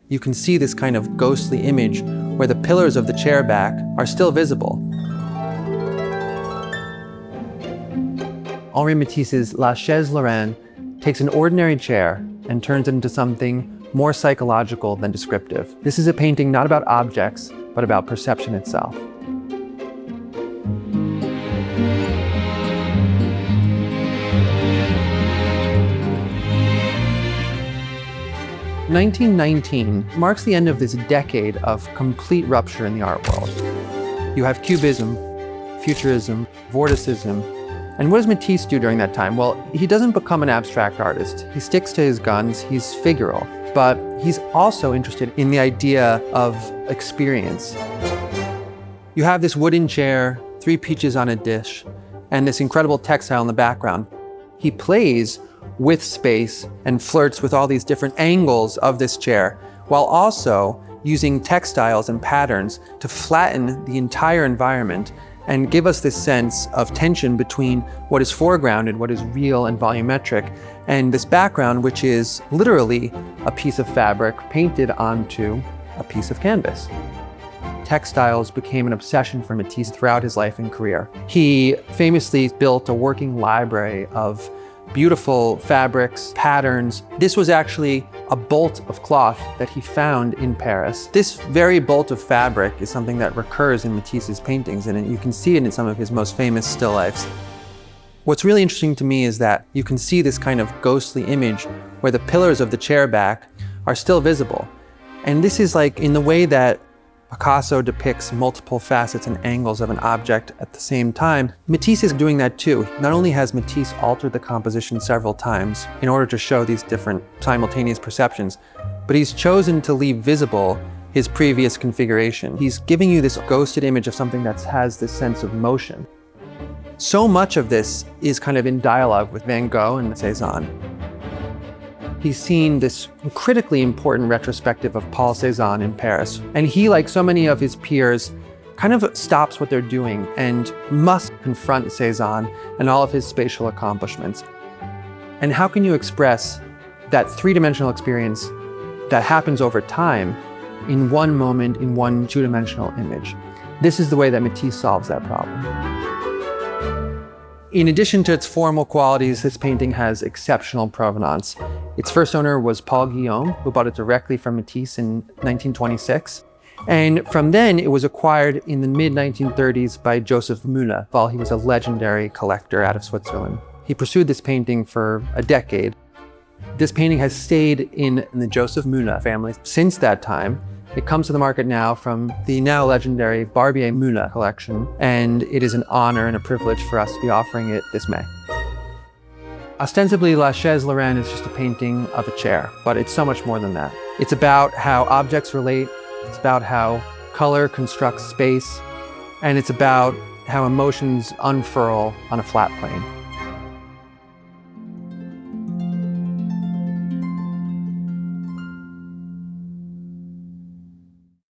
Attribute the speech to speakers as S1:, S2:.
S1: you can see this kind of ghostly image where the pillars of the chair back are still visible. Henri Matisse's La Chaise lorraine takes an ordinary chair and turns it into something more psychological than descriptive. This is a painting not about objects, but about perception itself. "1919 marks the end of this decade of complete rupture in the art world. You have Cubism, Futurism, Vorticism, and what does Matisse do during that time? Well, he doesn't become an abstract artist. He sticks to his guns, he's figural, but he's also interested in the idea of experience. You have this wooden chair, 3 peaches on a dish, and this incredible textile in the background. He plays with space and flirts with all these different angles of this chair, while also using textiles and patterns to flatten the entire environment and give us this sense of tension between what is foregrounded, what is real and volumetric, and this background, which is literally a piece of fabric painted onto a piece of canvas. Textiles became an obsession for Matisse throughout his life and career. He famously built a working library of beautiful fabrics, patterns. This was actually a bolt of cloth that he found in Paris. This very bolt of fabric is something that recurs in Matisse's paintings, and you can see it in some of his most famous still lifes. What's really interesting to me is that you can see this kind of ghostly image where the pillars of the chair back are still visible. And this is like in the way that Picasso depicts multiple facets and angles of an object at the same time, Matisse is doing that too. Not only has Matisse altered the composition several times in order to show these different simultaneous perceptions, but he's chosen to leave visible his previous configuration. He's giving you this ghosted image of something that has this sense of motion. So much of this is kind of in dialogue with Van Gogh and Cézanne. He's seen this critically important retrospective of Paul Cézanne in Paris. And he, like so many of his peers, kind of stops what they're doing and must confront Cézanne and all of his spatial accomplishments. And how can you express that three-dimensional experience that happens over time in one moment, in one two-dimensional image? This is the way that Matisse solves that problem. In addition to its formal qualities, this painting has exceptional provenance. Its first owner was Paul Guillaume, who bought it directly from Matisse in 1926. And from then, it was acquired in the mid-1930s by Josef Mueller, while he was a legendary collector out of Switzerland. He pursued this painting for a decade. This painting has stayed in the Josef Mueller family since that time. It comes to the market now from the now legendary Barbier-Mueller collection, and it is an honor and a privilege for us to be offering it this May. Ostensibly, La Chaise lorraine is just a painting of a chair, but it's so much more than that. It's about how objects relate, it's about how color constructs space, and it's about how emotions unfurl on a flat plane.